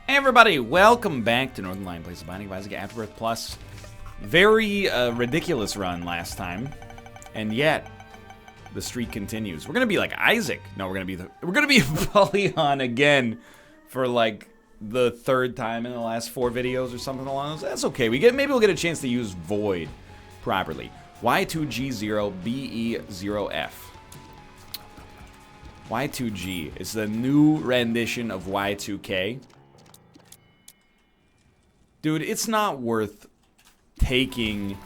Hey everybody, welcome back to Northernlion Plays the Binding of Isaac Afterbirth Plus. Very ridiculous run last time, and yet the streak continues. We're gonna be like Isaac. No, we're gonna be Polygon again for like the third time in the last 4 videos or something along those. That's okay. Maybe we'll get a chance to use Void properly. Y2G0BE0F. Y2G is the new rendition of Y2K. Dude, it's not worth taking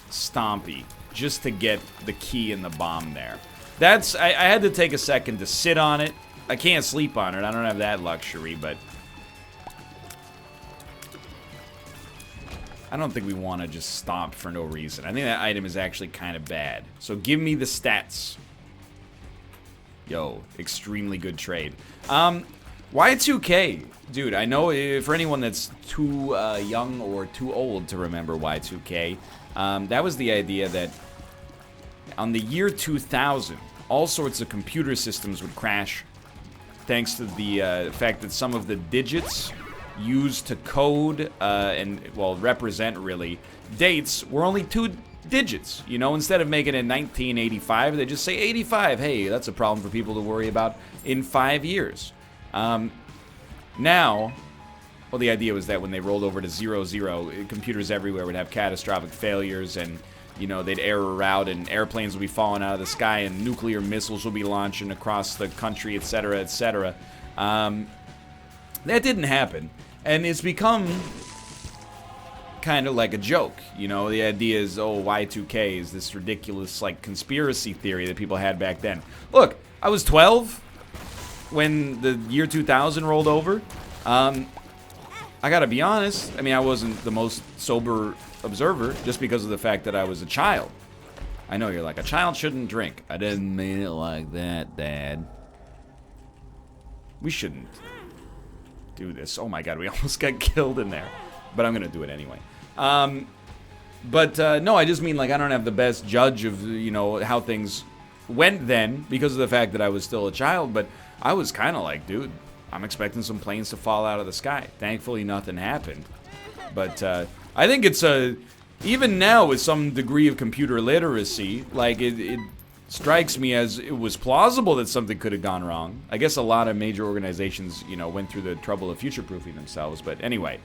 Stompy just to get the key and the bomb there. I had to take a second to sit on it. I can't sleep on it. I don't have that luxury, but I don't think we want to just stomp for no reason. I think that item is actually kind of bad. So give me the stats. Yo, extremely good trade. Y2K, dude, I know for anyone that's too young or too old to remember Y2K, that was the idea that on the year 2000, all sorts of computer systems would crash thanks to the fact that some of the digits used to code and, well, represent, really, dates were only 2 digits. You know, instead of making it 1985, they just say 85. Hey, that's a problem for people to worry about in 5 years. Now, well, the idea was that when they rolled over to 00, computers everywhere would have catastrophic failures, and, you know, they'd error out, and airplanes would be falling out of the sky, and nuclear missiles would be launching across the country, etc., etc. That didn't happen, and it's become kind of like a joke. You know, the idea is, oh, Y2K is this ridiculous, like, conspiracy theory that people had back then. Look, I was 12 when the year 2000 rolled over. I gotta be honest, I mean, I wasn't the most sober observer just because of the fact that I was a child. I know you're like, a child shouldn't drink. I didn't mean it like that, Dad. We shouldn't do this. Oh my god, we almost got killed in there. But I'm gonna do it anyway. No, I just mean, like, I don't have the best judge of, you know, how things went then because of the fact that I was still a child, but I was kind of like, dude, I'm expecting some planes to fall out of the sky. Thankfully, nothing happened. But I think it's even now with some degree of computer literacy, like, it strikes me as it was plausible that something could have gone wrong. I guess a lot of major organizations, you know, went through the trouble of future-proofing themselves. But anyway,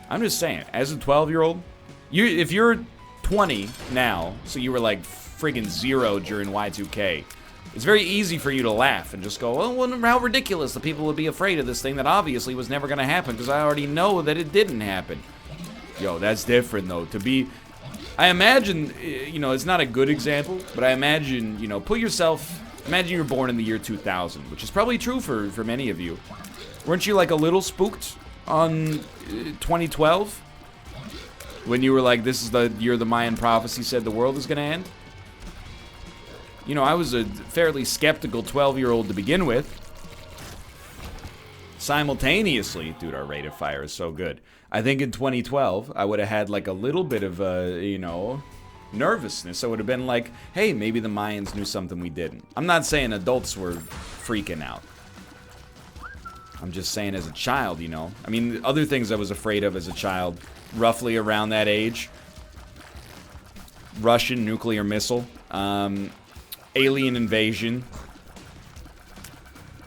I'm just saying, as a 12-year-old, if you're 20 now, so you were like friggin' 0 during Y2K, it's very easy for you to laugh and just go, well, how ridiculous the people would be afraid of this thing that obviously was never going to happen because I already know that it didn't happen. Yo, that's different, though. I imagine, you know, it's not a good example, but I imagine, you know, imagine you're born in the year 2000, which is probably true for many of you. Weren't you, like, a little spooked on 2012? When you were like, this is the year the Mayan prophecy said the world is going to end? You know, I was a fairly skeptical 12-year-old to begin with. Simultaneously, dude, our rate of fire is so good. I think in 2012, I would have had like a little bit of, you know, nervousness. I would have been like, hey, maybe the Mayans knew something we didn't. I'm not saying adults were freaking out. I'm just saying as a child, you know. I mean, other things I was afraid of as a child, roughly around that age. Russian nuclear missile. Alien invasion.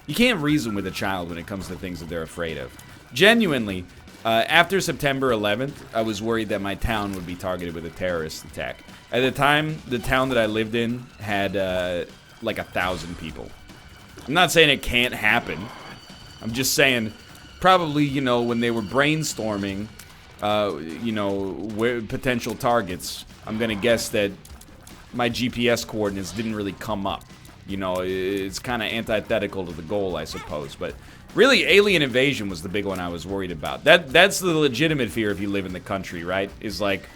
You can't reason with a child when it comes to things that they're afraid of. Genuinely, after September 11th, I was worried that my town would be targeted with a terrorist attack. At the time, the town that I lived in had like 1,000 people. I'm not saying it can't happen. I'm just saying, probably, you know, when they were brainstorming, you know, potential targets, I'm gonna guess that my GPS coordinates didn't really come up. You know, it's kind of antithetical to the goal, I suppose. But really, alien invasion was the big one I was worried about. That's the legitimate fear if you live in the country, right? Is like,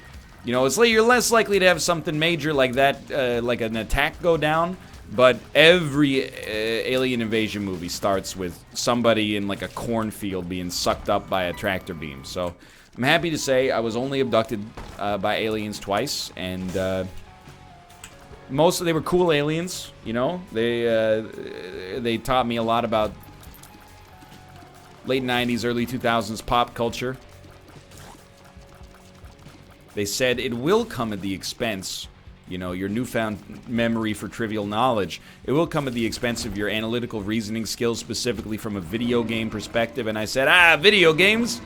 you know, it's like you're less likely to have something major like that, like an attack go down. But every alien invasion movie starts with somebody in like a cornfield being sucked up by a tractor beam. So I'm happy to say I was only abducted by aliens twice, and they were cool aliens, you know. They taught me a lot about late 90s, early 2000s pop culture. They said it will come at the expense, you know, your newfound memory for trivial knowledge. It will come at the expense of your analytical reasoning skills, specifically from a video game perspective. And I said, video games?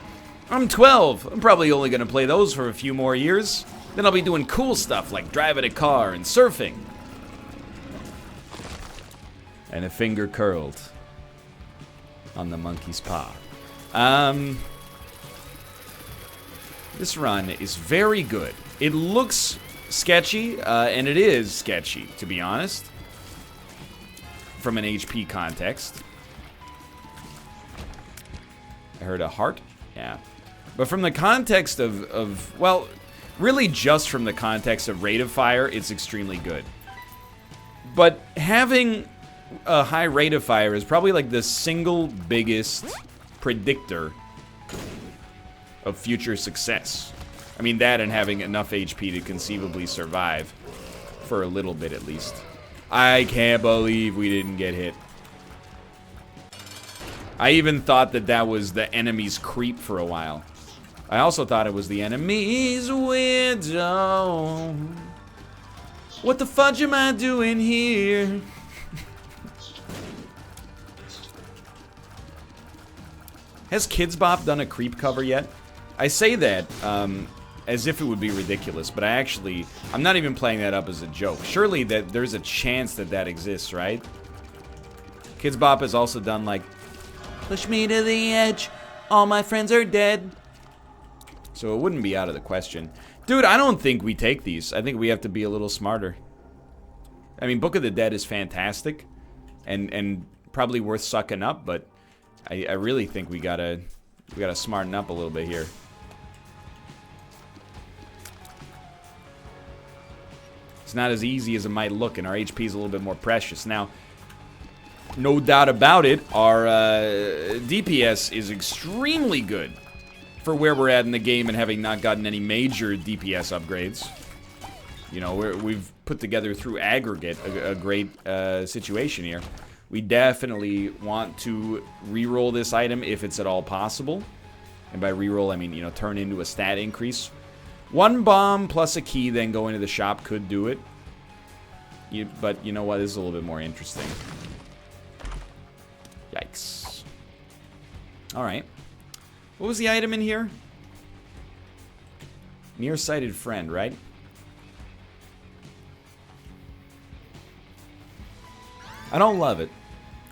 I'm 12. I'm probably only going to play those for a few more years. Then I'll be doing cool stuff like driving a car and surfing. And a finger curled on the monkey's paw. This run is very good. It looks sketchy, and it is sketchy, to be honest, from an HP context. I heard a heart? Yeah. But from the context of well, really just from the context of rate of fire, it's extremely good. But having a high rate of fire is probably like the single biggest predictor of future success. I mean, that and having enough HP to conceivably survive for a little bit at least. I can't believe we didn't get hit. I even thought that that was the enemy's creep for a while. I also thought it was the enemy's widow. What the fudge am I doing here? Has Kidz Bop done a creep cover yet? I say that as if it would be ridiculous, but I'm not even playing that up as a joke. Surely that there's a chance that that exists, right? Kidz Bop has also done like, push me to the edge, all my friends are dead. So it wouldn't be out of the question. Dude, I don't think we take these. I think we have to be a little smarter. I mean, Book of the Dead is fantastic and probably worth sucking up, but I really think we gotta smarten up a little bit here. It's not as easy as it might look, and our HP is a little bit more precious. Now, no doubt about it, our DPS is extremely good for where we're at in the game and having not gotten any major DPS upgrades. You know, we've put together through aggregate a great situation here. We definitely want to reroll this item if it's at all possible. And by reroll, I mean, you know, turn into a stat increase. One bomb plus a key, then go into the shop could do it. But you know what? This is a little bit more interesting. Yikes. Alright. What was the item in here? Nearsighted friend, right? I don't love it.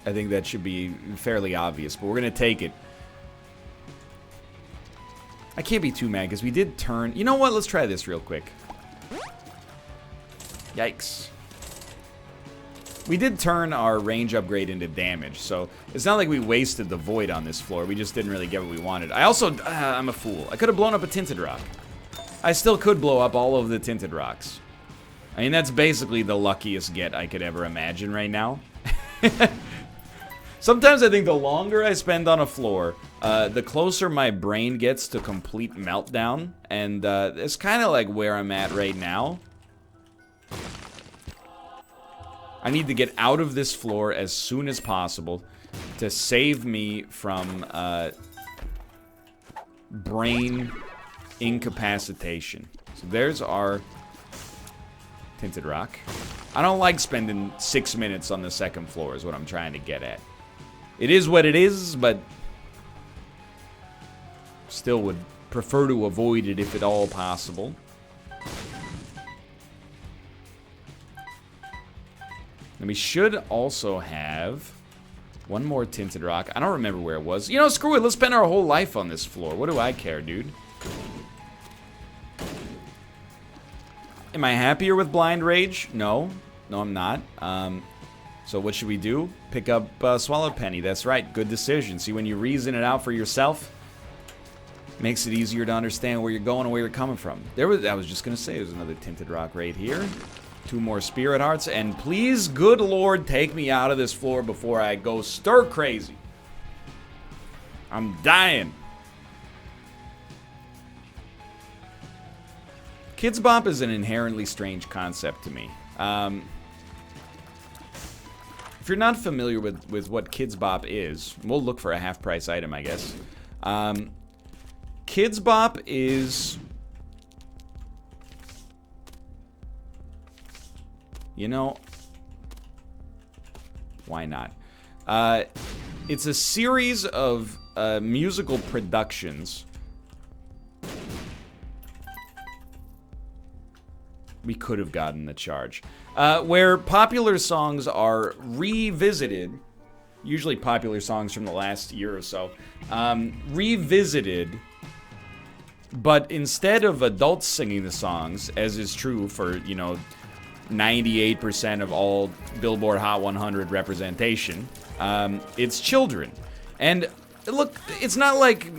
I think that should be fairly obvious, but we're going to take it. I can't be too mad because we did turn... You know what? Let's try this real quick. Yikes. We did turn our range upgrade into damage, so it's not like we wasted the void on this floor. We just didn't really get what we wanted. I also... I'm a fool. I could have blown up a tinted rock. I still could blow up all of the tinted rocks. I mean, that's basically the luckiest get I could ever imagine right now. Sometimes I think the longer I spend on a floor, the closer my brain gets to complete meltdown. And it's kind of like where I'm at right now. I need to get out of this floor as soon as possible to save me from brain incapacitation. So there's our tinted rock. I don't like spending 6 minutes on the second floor is what I'm trying to get at. It is what it is, but still would prefer to avoid it if at all possible. And we should also have one more tinted rock. I don't remember where it was. You know, screw it. Let's spend our whole life on this floor. What do I care, dude? Am I happier with Blind Rage? No. No, I'm not. So what should we do? Pick up Swallowed Penny. That's right. Good decision. See, when you reason it out for yourself, makes it easier to understand where you're going and where you're coming from. I was just going to say, there's another tinted rock right here. 2 more spirit hearts. And please, good Lord, take me out of this floor before I go stir crazy. I'm dying. Kidz Bop is an inherently strange concept to me. if you're not familiar with what Kidz Bop is, we'll look for a half-price item, I guess. Kidz Bop is... You know, why not? It's a series of musical productions. We could have gotten the charge. Where popular songs are revisited, usually popular songs from the last year or so, revisited, but instead of adults singing the songs, as is true for, you know, 98% of all Billboard Hot 100 representation, it's children. And look, it's not like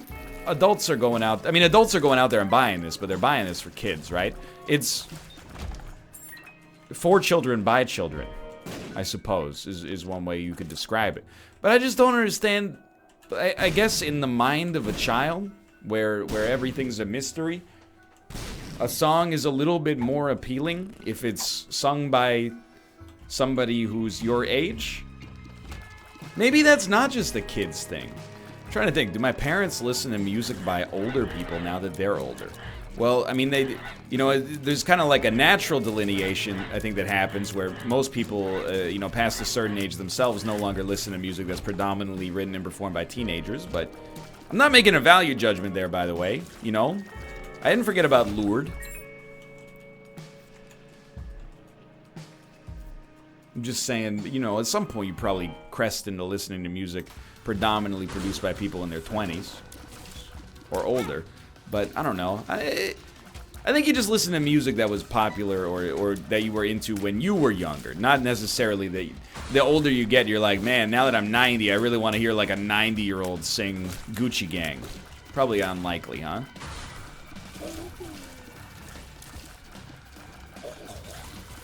adults are going out... I mean, adults are going out there and buying this, but they're buying this for kids, right? It's for children by children, I suppose, is one way you could describe it. But I just don't understand, I guess in the mind of a child, where everything's a mystery, a song is a little bit more appealing if it's sung by somebody who's your age. Maybe that's not just a kids thing. I'm trying to think, do my parents listen to music by older people now that they're older? Well, I mean, you know, there's kind of like a natural delineation, I think, that happens where most people, you know, past a certain age themselves no longer listen to music that's predominantly written and performed by teenagers, but I'm not making a value judgment there, by the way, you know? I didn't forget about Lured. I'm just saying, you know, at some point you probably crest into listening to music predominantly produced by people in their 20s or older. But I don't know. I think you just listen to music that was popular or that you were into when you were younger. Not necessarily that the older you get, you're like, man, now that I'm 90, I really want to hear like a 90-year-old sing Gucci Gang. Probably unlikely, huh?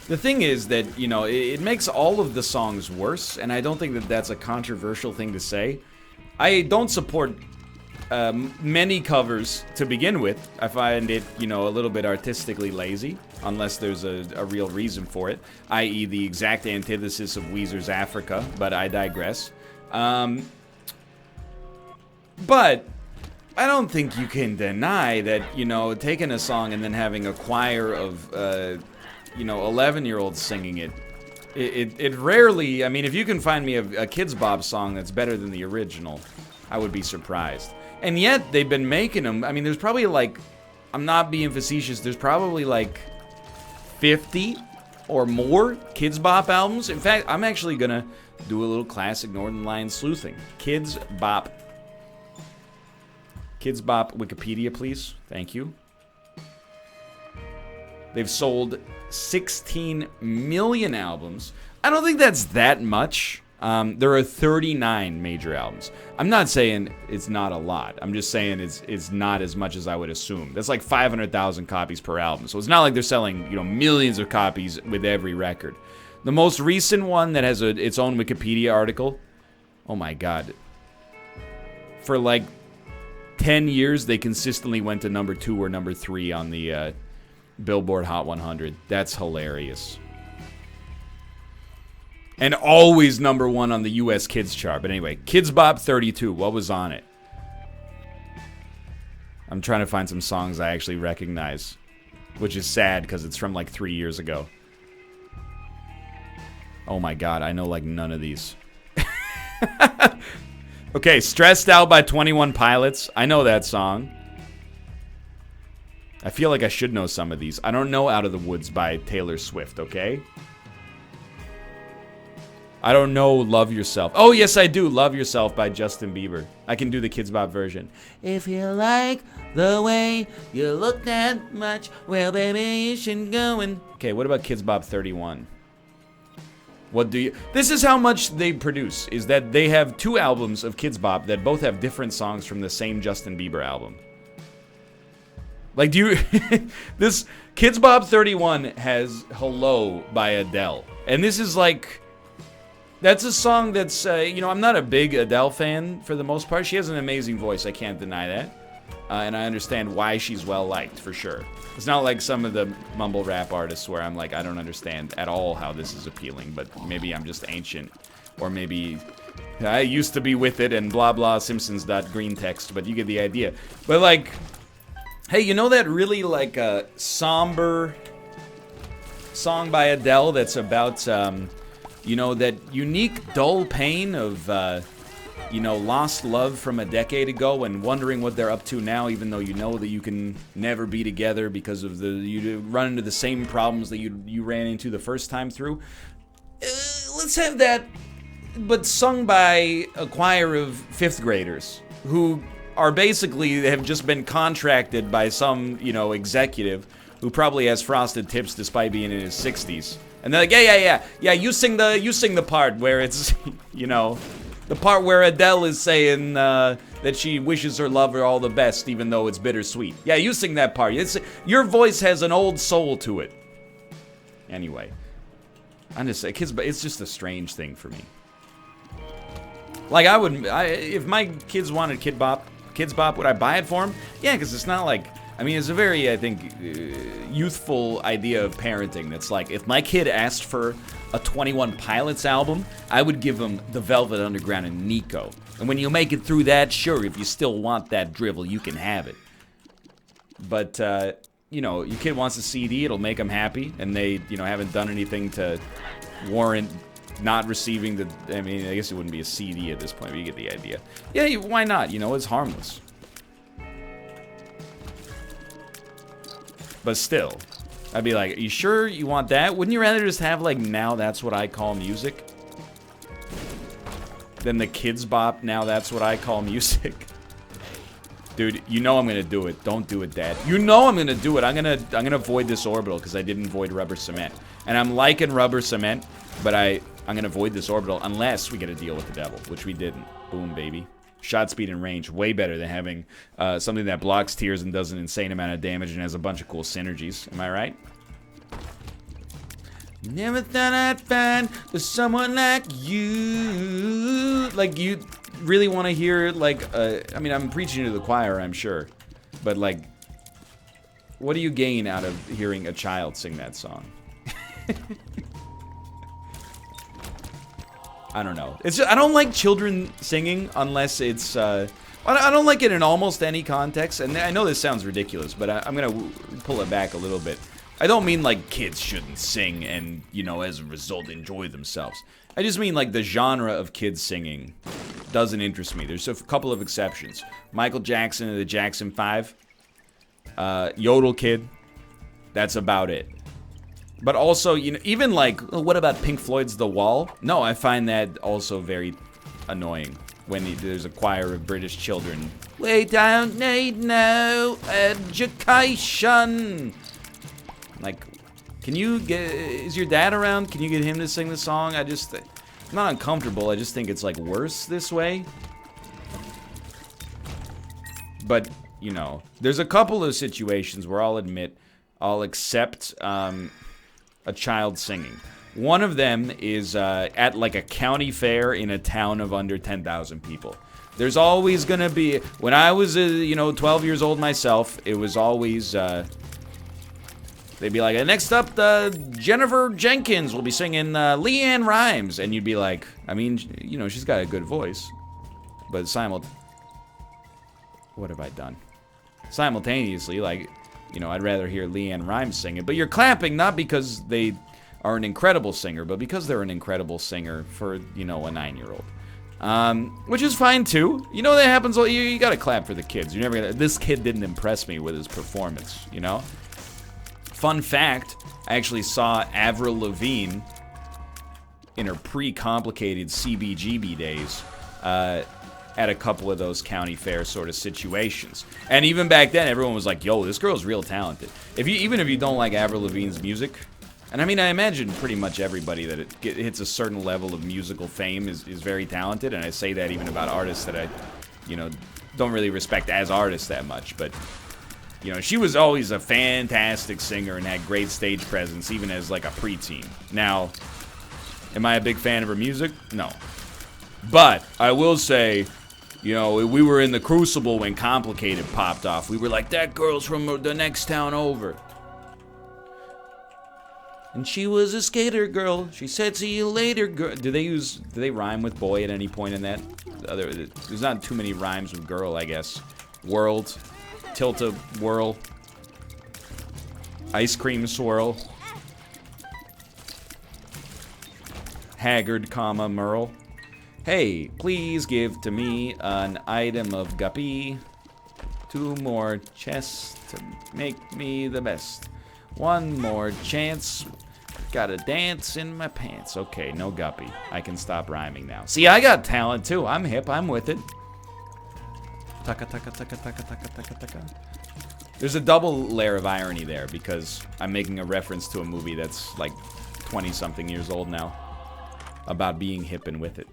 The thing is that, you know, it makes all of the songs worse, and I don't think that that's a controversial thing to say. I don't support many covers to begin with. I find it, you know, a little bit artistically lazy, unless there's a real reason for it, i.e. the exact antithesis of Weezer's Africa, but I digress. But I don't think you can deny that, you know, taking a song and then having a choir of, you know, 11-year-olds singing it, it rarely... I mean, if you can find me a Kidz Bop song that's better than the original, I would be surprised. And yet, they've been making them... I mean, there's probably, like... I'm not being facetious. There's probably, like, 50 or more Kidz Bop albums. In fact, I'm actually gonna do a little classic Northernlion sleuthing. Kidz Bop. Kidz Bop Wikipedia, please. Thank you. They've sold 16 million albums. I don't think that's that much. There are 39 major albums. I'm not saying it's not a lot. I'm just saying it's not as much as I would assume. That's like 500,000 copies per album. So it's not like they're selling, you know, millions of copies with every record. The most recent one that has its own Wikipedia article, oh my god. For like 10 years, they consistently went to number 2 or number 3 on the Billboard Hot 100. That's hilarious. And always number 1 on the US Kids chart. But anyway, Kidz Bop 32. What was on it? I'm trying to find some songs I actually recognize, which is sad because it's from like 3 years ago. Oh my god, I know like none of these. Okay, Stressed Out by 21 Pilots. I know that song. I feel like I should know some of these. I don't know Out of the Woods by Taylor Swift, okay? I don't know Love Yourself. Oh, yes, I do. Love Yourself by Justin Bieber. I can do the Kidz Bop version. If you like the way you look that much, well, baby, you should go and... Okay, what about Kidz Bop 31? What do you... This is how much they produce, is that they have 2 albums of Kidz Bop that both have different songs from the same Justin Bieber album. Like, do you... This Kidz Bop 31 has Hello by Adele. And this is like... That's a song that's, you know, I'm not a big Adele fan for the most part. She has an amazing voice, I can't deny that. And I understand why she's well-liked, for sure. It's not like some of the mumble rap artists where I'm like, I don't understand at all how this is appealing, but maybe I'm just ancient. Or maybe I used to be with it and blah blah Simpsons.green text, but you get the idea. But like, hey, you know that really like somber song by Adele that's about, you know, that unique dull pain of, you know, lost love from a decade ago and wondering what they're up to now, even though you know that you can never be together because of you run into the same problems that you ran into the first time through. Let's have that, but sung by a choir of 5th graders who are basically have just been contracted by some, you know, executive who probably has frosted tips despite being in his 60s. And they're like, yeah, you sing the part where it's, you know, the part where Adele is saying that she wishes her lover all the best, even though it's bittersweet. Yeah, you sing that part. Your voice has an old soul to it. Anyway, I'm just saying, it's just a strange thing for me. Like, if my kids wanted Kidz Bop, would I buy it for them? Yeah, because it's not like, I mean, it's a very, I think, youthful idea of parenting. That's like, if my kid asked for a 21 Pilots album, I would give him The Velvet Underground and Nico. And when you make it through that, sure, if you still want that drivel, you can have it. But, you know, your kid wants a CD, it'll make them happy, and they, you know, haven't done anything to warrant not receiving the, I mean, I guess it wouldn't be a CD at this point, but you get the idea. Yeah, why not? You know, it's harmless. But still, I'd be like, are you sure you want that? Wouldn't you rather just have, like, Now That's What I Call Music? Than the Kidz Bop, Now That's What I Call Music? Dude, you know I'm gonna do it. Don't do it, Dad. You know I'm gonna do it. I'm gonna void this orbital because I didn't void rubber cement. And I'm liking rubber cement, but I'm gonna void this orbital unless we get a deal with the devil, which we didn't. Boom, baby. Shot speed and range, way better than having something that blocks tears and does an insane amount of damage and has a bunch of cool synergies. Am I right? Never thought I'd find someone like you. Like, you really want to hear, like, I mean, I'm preaching to the choir, I'm sure. But, like, what do you gain out of hearing a child sing that song? I don't know. It's just, I don't like children singing unless it's, I don't like it in almost any context. And I know this sounds ridiculous, but I'm going to pull it back a little bit. I don't mean like kids shouldn't sing and, you know, as a result enjoy themselves. I just mean like the genre of kids singing doesn't interest me. There's a couple of exceptions. Michael Jackson and the Jackson 5. Yodel Kid. That's about it. But also, you know, even like, what about Pink Floyd's The Wall? No, I find that also very annoying when there's a choir of British children. We don't need no education. Like, can you get, is your dad around? Can you get him to sing the song? I'm not uncomfortable, I just think it's like worse this way. But, you know, there's a couple of situations where I'll accept, a child singing. One of them is at like a county fair in a town of under 10,000 people. There's always gonna be, when I was, you know, 12 years old myself, it was always, they'd be like, next up, Jennifer Jenkins will be singing Leanne Rhymes. And you'd be like, I mean, you know, she's got a good voice. But what have I done? Simultaneously, like, you know, I'd rather hear Leanne Rhymes sing it. But you're clapping not because they are an incredible singer, but because they're an incredible singer for, you know, a 9-year-old. Which is fine, too. You know, that happens. You gotta clap for the kids. You're never gonna, this kid didn't impress me with his performance, you know? Fun fact, I actually saw Avril Lavigne in her pre-complicated CBGB days, at a couple of those county fair sort of situations. And even back then, everyone was like, yo, this girl's real talented. Even if you don't like Avril Lavigne's music, and I mean, I imagine pretty much everybody that hits a certain level of musical fame is very talented, and I say that even about artists that I, you know, don't really respect as artists that much, but, you know, she was always a fantastic singer and had great stage presence, even as, like, a preteen. Now, am I a big fan of her music? No. But I will say, you know, we were in the crucible when Complicated popped off. We were like, that girl's from the next town over. And she was a skater girl. She said, see you later, girl. Do they rhyme with boy at any point in that? There's not too many rhymes with girl, I guess. World. Tilt-a-whirl. Ice cream swirl. Haggard, comma, Merle. Hey, please give to me an item of Guppy. 2 more chests to make me the best. 1 more chance. Gotta dance in my pants. Okay, no Guppy. I can stop rhyming now. See, I got talent too. I'm hip. I'm with it. Taka taka taka taka taka taka taka. There's a double layer of irony there because I'm making a reference to a movie that's like 20-something years old now about being hip and with it.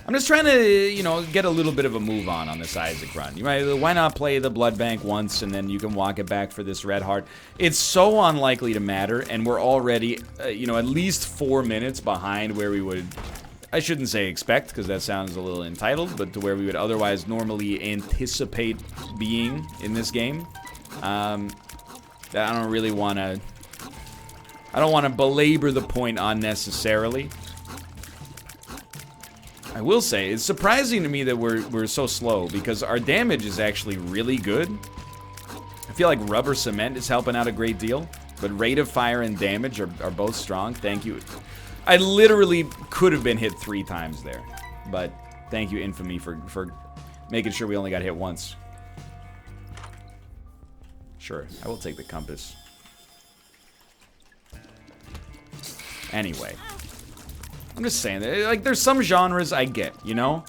I'm just trying to, you know, get a little bit of a move on this Isaac run. You might, why not play the blood bank once and then you can walk it back for this red heart? It's so unlikely to matter, and we're already, you know, at least 4 minutes behind where we would, I shouldn't say expect, because that sounds a little entitled, but to where we would otherwise normally anticipate being in this game. That I don't really want to, I don't want to belabor the point unnecessarily. I will say, it's surprising to me that we're so slow, because our damage is actually really good. I feel like rubber cement is helping out a great deal, but rate of fire and damage are both strong. Thank you. I literally could have been hit 3 times there, but thank you, Infamy, for making sure we only got hit once. Sure, I will take the compass. Anyway. I'm just saying, like, there's some genres I get, you know?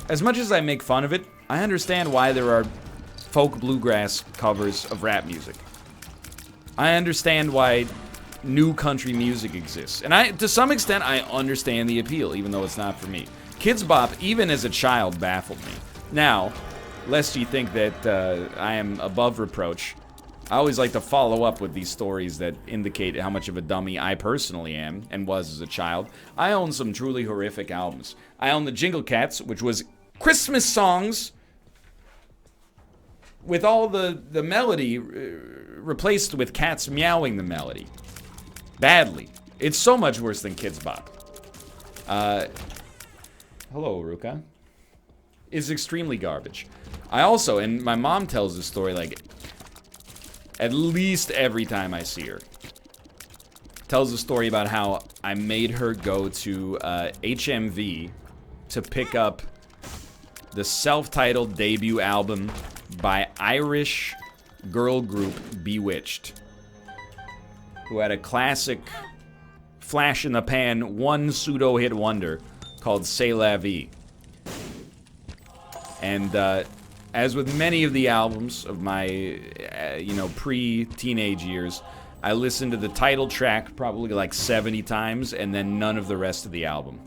As much as I make fun of it, I understand why there are folk bluegrass covers of rap music. I understand why new country music exists. And to some extent, I understand the appeal, even though it's not for me. Kidz Bop, even as a child, baffled me. Now, lest you think that I am above reproach, I always like to follow up with these stories that indicate how much of a dummy I personally am, and was as a child. I own some truly horrific albums. I own the Jingle Cats, which was Christmas songs with all the melody replaced with cats meowing the melody. Badly. It's so much worse than Kidz Bop. Hello, Ruka. It's extremely garbage. I also, and my mom tells this story like at least every time I see her. Tells a story about how I made her go to HMV to pick up the self-titled debut album by Irish girl group Bewitched, who had a classic flash-in-the-pan, one pseudo-hit wonder called C'est La Vie. And as with many of the albums of my, you know, pre-teenage years, I listened to the title track probably like 70 times and then none of the rest of the album.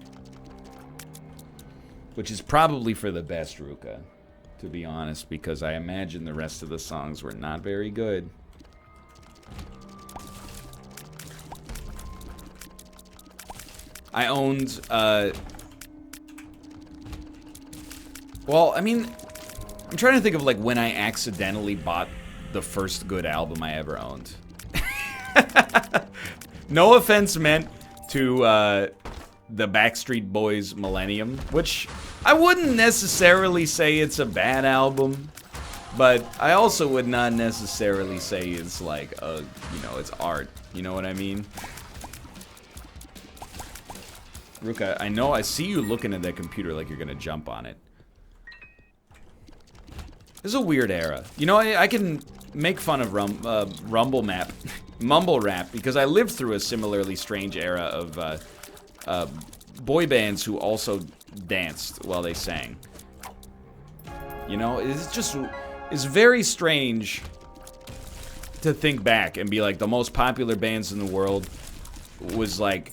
Which is probably for the best, Ruka, to be honest, because I imagine the rest of the songs were not very good. I owned, well, I mean, I'm trying to think of like when I accidentally bought the first good album I ever owned. No offense meant to the Backstreet Boys Millennium, which I wouldn't necessarily say it's a bad album, but I also would not necessarily say it's like a, you know, it's art. You know what I mean? Ruka, I know, I see you looking at that computer like you're gonna jump on it. This is a weird era. You know, I can make fun of Rumble Map, Mumble Rap, because I lived through a similarly strange era of boy bands who also danced while they sang. You know, it's very strange to think back and be like, the most popular bands in the world was like,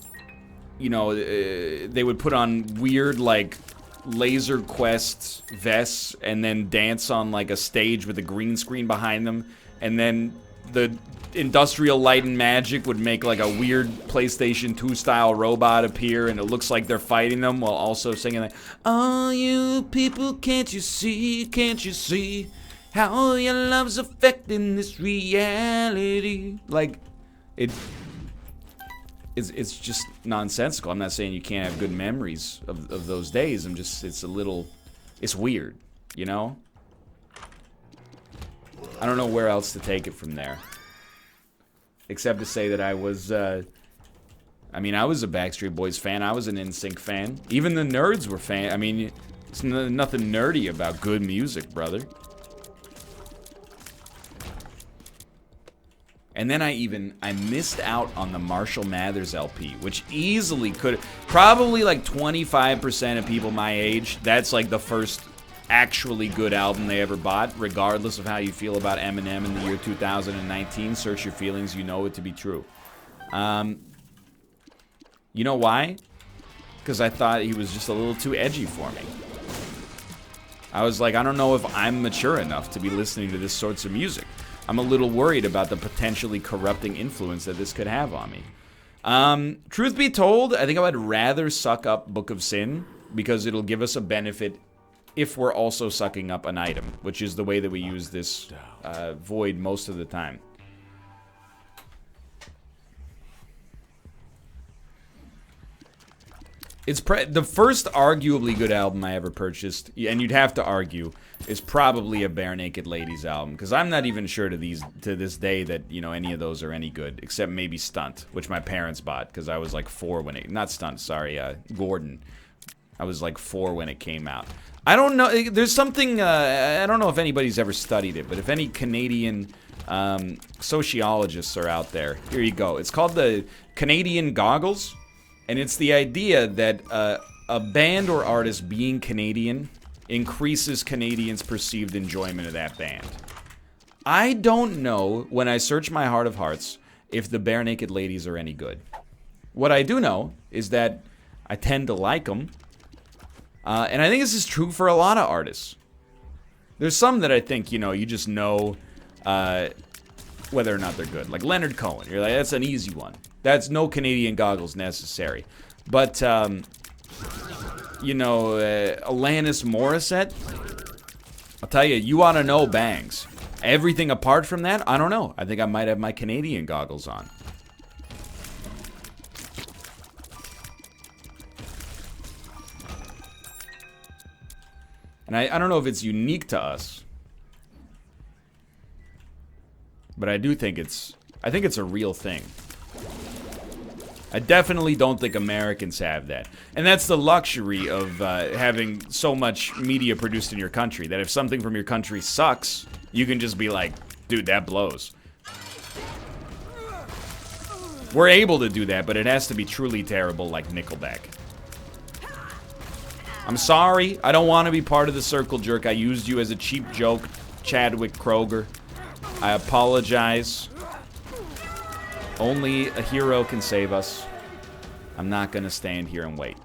you know, they would put on weird, like, Laser Quest vests and then dance on, like, a stage with a green screen behind them. And then the Industrial Light and Magic would make, like, a weird PlayStation 2 style robot appear, and it looks like they're fighting them while also singing, like, oh, you people, can't you see how your love's affecting this reality? Like, it's just nonsensical. I'm not saying you can't have good memories of those days. I'm just, it's a little, it's weird, you know? I don't know where else to take it from there. Except to say that I was, I mean, I was a Backstreet Boys fan. I was an NSYNC fan. Even the nerds were fan. I mean, it's nothing nerdy about good music, brother. And then I missed out on the Marshall Mathers LP, which easily could, probably like 25% of people my age, that's like the first actually good album they ever bought, regardless of how you feel about Eminem in the year 2019. Search your feelings, you know it to be true. You know why? Because I thought he was just a little too edgy for me. I was like, I don't know if I'm mature enough to be listening to this sorts of music. I'm a little worried about the potentially corrupting influence that this could have on me. Truth be told, I think I would rather suck up Book of Sin, because it'll give us a benefit if we're also sucking up an item, which is the way that we use this void most of the time. It's the first arguably good album I ever purchased, and you'd have to argue, is probably a Bare Naked Ladies album, because I'm not even sure to this day that, you know, any of those are any good, except maybe Stunt, which my parents bought, because I was like 4 when it, not Stunt, sorry, Gordon. I was like 4 when it came out. I don't know, there's something, I don't know if anybody's ever studied it, but if any Canadian sociologists are out there, here you go. It's called the Canadian Goggles. And it's the idea that a band or artist being Canadian increases Canadians' perceived enjoyment of that band. I don't know, when I search my heart of hearts, if the Bare Naked Ladies are any good. What I do know is that I tend to like them. And I think this is true for a lot of artists. There's some that I think, you know, you just know whether or not they're good. Like Leonard Cohen. You're like, that's an easy one. That's no Canadian goggles necessary. But, you know, Alanis Morissette, I'll tell you, you ought to know bangs. Everything apart from that, I don't know. I think I might have my Canadian goggles on. And I don't know if it's unique to us. But I do think I think it's a real thing. I definitely don't think Americans have that. And that's the luxury of having so much media produced in your country, that if something from your country sucks, you can just be like, dude, that blows. We're able to do that, but it has to be truly terrible, like Nickelback. I'm sorry, I don't want to be part of the circle jerk. I used you as a cheap joke, Chadwick Kroger. I apologize. Only a hero can save us. I'm not gonna stand here and wait.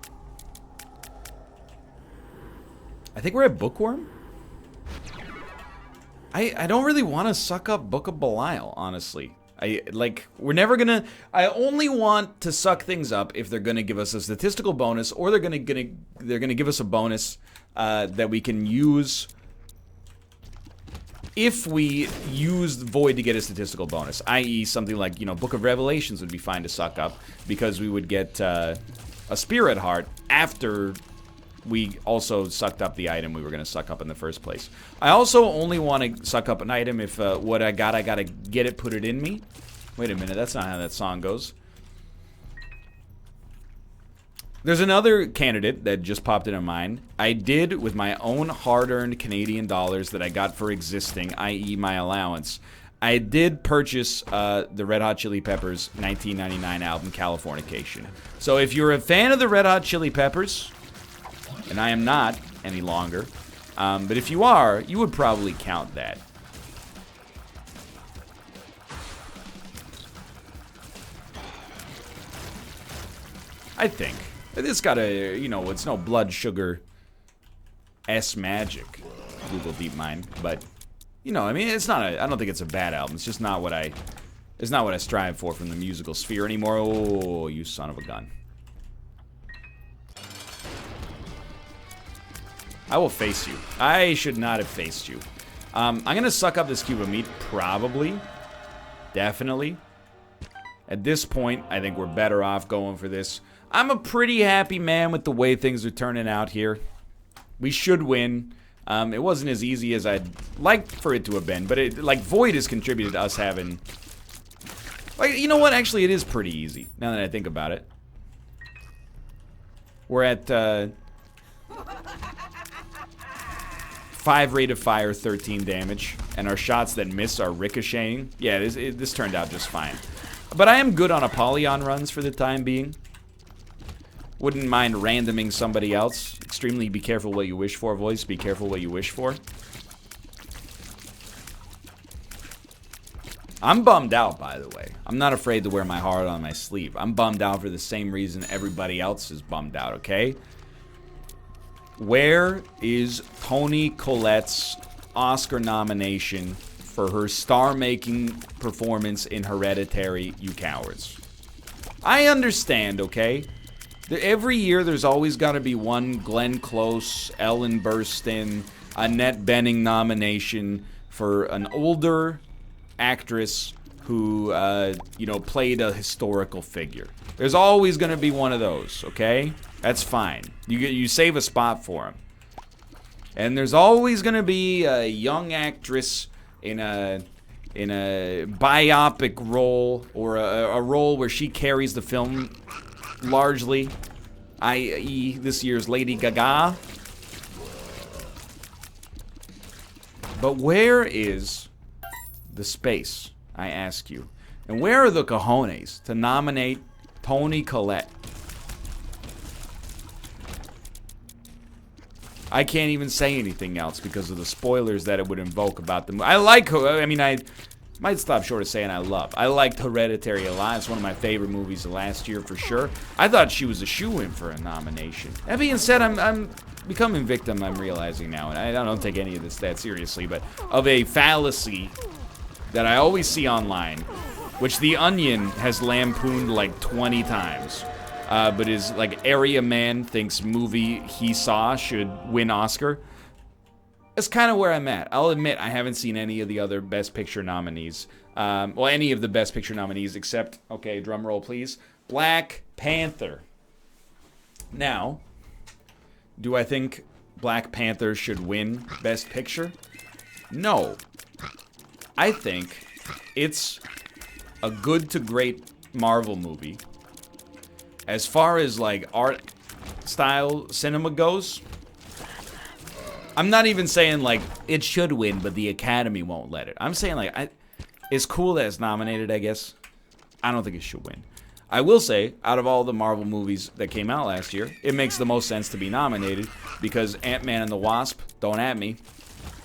I think we're at Bookworm. I don't really want to suck up Book of Belial, honestly. We're never gonna. I only want to suck things up if they're gonna give us a statistical bonus, or they're gonna give us a bonus that we can use. If we used Void to get a statistical bonus, i.e. something like, you know, Book of Revelations would be fine to suck up, because we would get a Spirit Heart after we also sucked up the item we were going to suck up in the first place. I also only want to suck up an item if what I gotta get it, put it in me. Wait a minute, that's not how that song goes. There's another candidate that just popped into mind. I did, with my own hard-earned Canadian dollars that I got for existing, i.e. my allowance, I did purchase the Red Hot Chili Peppers 1999 album, Californication. So if you're a fan of the Red Hot Chili Peppers, and I am not any longer, but if you are, you would probably count that. I think. It's got a, you know, it's no Blood Sugar S Magic, Google DeepMind, but, you know, I mean, it's not I don't think it's a bad album. It's just not what I strive for from the musical sphere anymore. Oh, you son of a gun. I will face you. I should not have faced you. I'm gonna suck up this cube of meat, probably. Definitely. At this point, I think we're better off going for this. I'm a pretty happy man with the way things are turning out here. We should win. It wasn't as easy as I'd like for it to have been, but like Void has contributed to us having... Like, you know what? Actually, it is pretty easy, now that I think about it. We're at 5 rate of fire, 13 damage, and our shots that miss are ricocheting. Yeah, this turned out just fine. But I am good on Apollyon runs for the time being. Wouldn't mind randoming somebody else. Extremely be careful what you wish for, voice. Be careful what you wish for. I'm bummed out, by the way. I'm not afraid to wear my heart on my sleeve. I'm bummed out for the same reason everybody else is bummed out, okay? Where is Toni Collette's Oscar nomination for her star-making performance in Hereditary, you cowards? I understand, okay? Every year there's always got to be one Glenn Close, Ellen Burstyn, Annette Bening nomination for an older actress who, you know, played a historical figure. There's always going to be one of those, okay? That's fine. You save a spot for him. And there's always going to be a young actress in a biopic role or a role where she carries the film largely, i.e. this year's Lady Gaga. But where is the space, I ask you? And where are the cojones to nominate Toni Collette? I can't even say anything else because of the spoilers that it would invoke about the movie. I like her. I mean, I might stop short of saying I love. I liked Hereditary a lot. It's one of my favorite movies of last year for sure. I thought she was a shoo-in for a nomination. That being said, I'm becoming victim, I'm realizing now, and I don't take any of this that seriously, but of a fallacy that I always see online, which The Onion has lampooned like 20 times. But is like area man thinks movie he saw should win Oscar. That's kind of where I'm at. I'll admit I haven't seen any of the other Best Picture nominees. Well, any of the Best Picture nominees except, okay, drum roll please, Black Panther. Now, do I think Black Panther should win Best Picture? No. I think it's a good to great Marvel movie. As far as like art style cinema goes, I'm not even saying like it should win, but the Academy won't let it. I'm saying like it's cool that it's nominated, I guess. I don't think it should win. I will say, out of all the Marvel movies that came out last year, it makes the most sense to be nominated because Ant-Man and the Wasp, don't at me,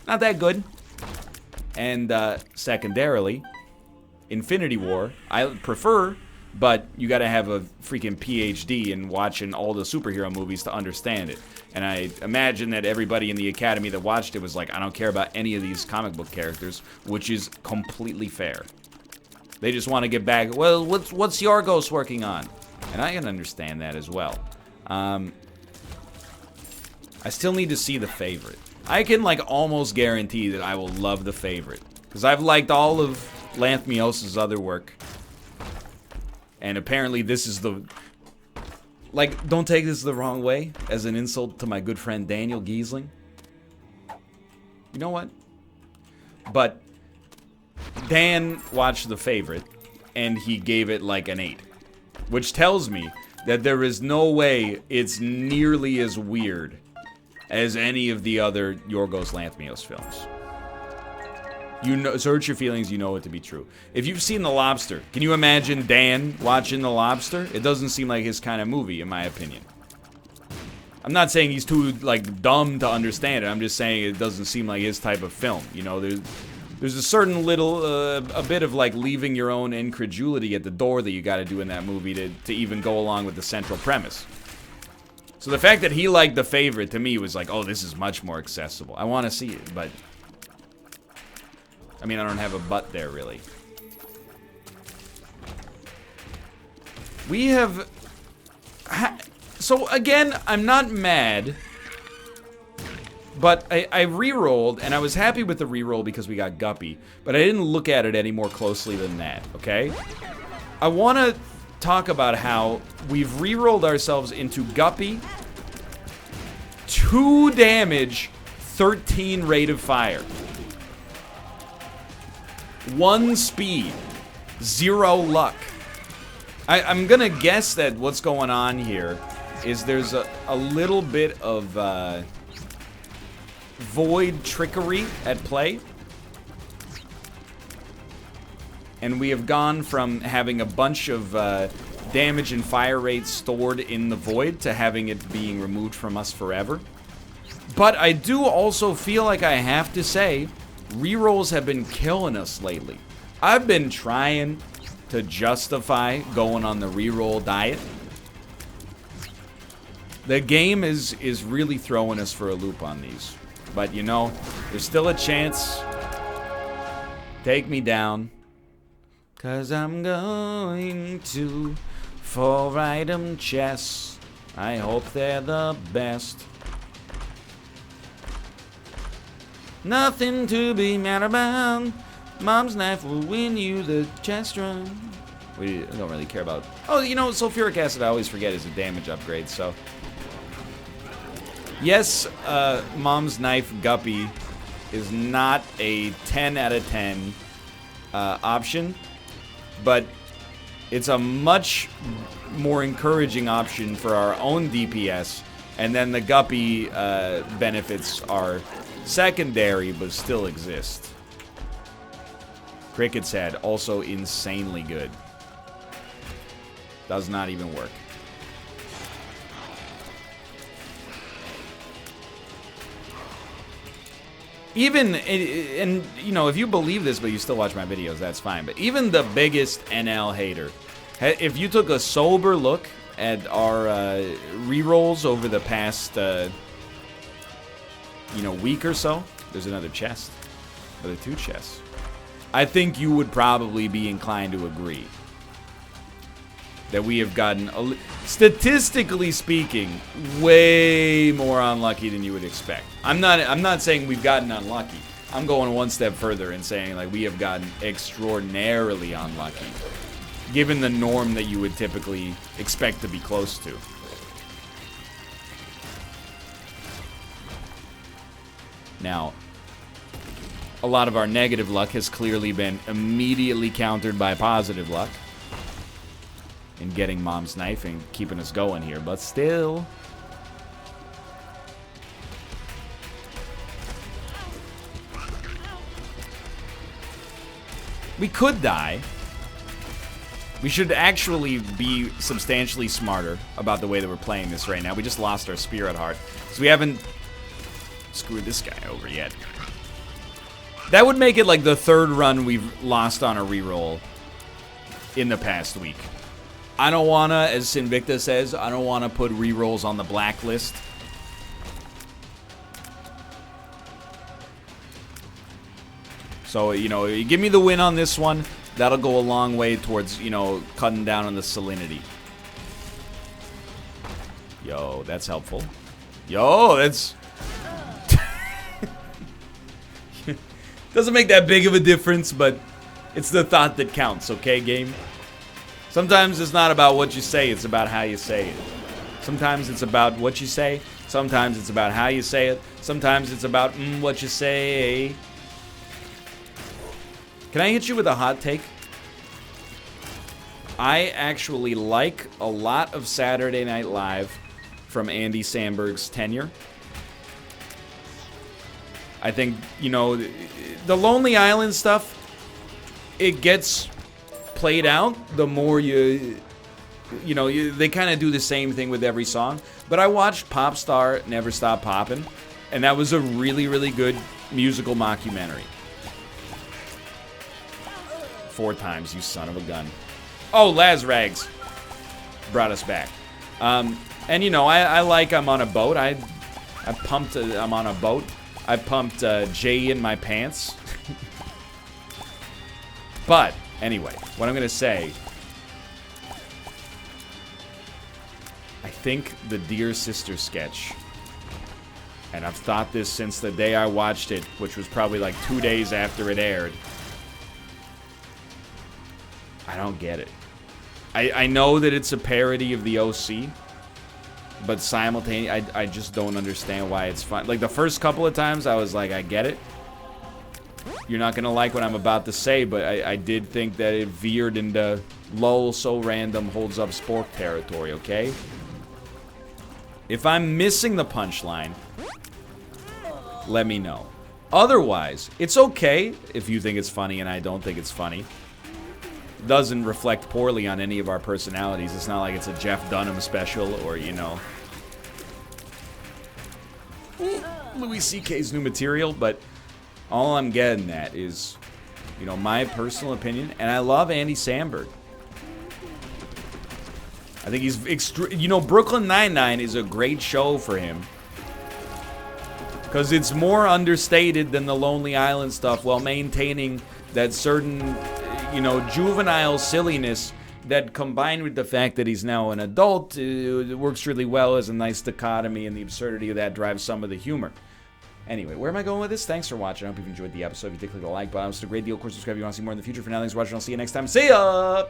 not that good. And secondarily, Infinity War, I prefer. But you gotta have a freaking PhD in watching all the superhero movies to understand it. And I imagine that everybody in the Academy that watched it was like, I don't care about any of these comic book characters, which is completely fair. They just want to get back, well, what's Yorgos working on? And I can understand that as well. I still need to see The Favorite. I can like almost guarantee that I will love The Favorite. Because I've liked all of Lanthimos' other work. And apparently this is the... Like, don't take this the wrong way as an insult to my good friend Daniel Giesling. You know what? But Dan watched The Favorite, and he gave it like an 8. Which tells me that there is no way it's nearly as weird as any of the other Yorgos Lanthimos films. You know, search your feelings, you know it to be true. If you've seen The Lobster, can you imagine Dan watching The Lobster? It doesn't seem like his kind of movie, in my opinion. I'm not saying he's too, like, dumb to understand it. I'm just saying it doesn't seem like his type of film. You know, there's a certain little, a bit of, like, leaving your own incredulity at the door that you gotta do in that movie to even go along with the central premise. So the fact that he liked The Favorite, to me, was like, oh, this is much more accessible. I want to see it, but... I mean, I don't have a but there, really. We have... So, again, I'm not mad. But I re-rolled, and I was happy with the re-roll because we got Guppy. But I didn't look at it any more closely than that, okay? I want to talk about how we've rerolled ourselves into Guppy, 2 damage, 13 rate of fire, 1 speed, 0 luck. I'm gonna guess that what's going on here is there's a little bit of void trickery at play. And we have gone from having a bunch of damage and fire rates stored in the void to having it being removed from us forever. But I do also feel like I have to say, rerolls have been killing us lately. I've been trying to justify going on the reroll diet. The game is really throwing us for a loop on these. But you know, there's still a chance. Take me down. 'Cause I'm going to 4-item chests. I hope they're the best. Nothing to be mad about. Mom's knife will win you the chest run. We don't really care about... Oh, you know, sulfuric acid I always forget is a damage upgrade, so... Yes, Mom's knife Guppy is not a 10 out of 10 option. But it's a much more encouraging option for our own DPS, and then the Guppy benefits are secondary but still exist. Cricket's Head, also insanely good. Does not even work. Even, and you know, if you believe this but you still watch my videos, that's fine. But even the biggest NL hater, if you took a sober look at our rerolls over the past, you know, week or so, there's another chest. Another 2 chests. I think you would probably be inclined to agree that we have gotten, statistically speaking, way more unlucky than you would expect. I'm not saying we've gotten unlucky. I'm going one step further and saying like we have gotten extraordinarily unlucky, given the norm that you would typically expect to be close to. Now, a lot of our negative luck has clearly been immediately countered by positive luck in getting Mom's knife and keeping us going here, but still. We could die. We should actually be substantially smarter about the way that we're playing this right now. We just lost our Spirit Heart, so we haven't screwed this guy over yet. That would make it like the 3rd run we've lost on a reroll in the past week. I don't want to, as Sinvicta says, I don't want to put rerolls on the blacklist. So, you know, you give me the win on this one, that'll go a long way towards, you know, cutting down on the salinity. Yo, that's helpful. Yo, that's... Doesn't make that big of a difference, but it's the thought that counts, okay, game? Sometimes it's not about what you say, it's about how you say it. Sometimes it's about what you say, sometimes it's about how you say it, sometimes it's about what you say. Can I hit you with a hot take? I actually like a lot of Saturday Night Live from Andy Samberg's tenure. I think, you know, the Lonely Island stuff, it gets played out the more you know, they kind of do the same thing with every song. But I watched Popstar Never Stop Poppin', and that was a really, really good musical mockumentary. 4 times, you son of a gun. Oh, Lazrags brought us back. And you know, I like I'm on a boat. I pumped I'm on a boat. I pumped J in my pants. But anyway, what I'm gonna say, I think the Dear Sister sketch, and I've thought this since the day I watched it, which was probably like 2 days after it aired. I don't get it. I know that it's a parody of the OC, but simultaneously, I just don't understand why it's fun. Like, the first couple of times, I was like, I get it. You're not going to like what I'm about to say, but I did think that it veered into lol, so random, holds up spork territory, okay? If I'm missing the punchline, let me know. Otherwise, it's okay if you think it's funny and I don't think it's funny. Doesn't reflect poorly on any of our personalities. It's not like it's a Jeff Dunham special or, you know, Louis C.K.'s new material, but all I'm getting at is, you know, my personal opinion, and I love Andy Samberg. I think he's you know, Brooklyn Nine-Nine is a great show for him because it's more understated than the Lonely Island stuff while maintaining that certain, you know, juvenile silliness that, combined with the fact that he's now an adult, it works really well as a nice dichotomy, and the absurdity of that drives some of the humor. Anyway, where am I going with this? Thanks for watching. I hope you've enjoyed the episode. If you did, click the like button. It's a great deal. Of course, subscribe if you want to see more in the future. For now, thanks for watching. I'll see you next time. See ya!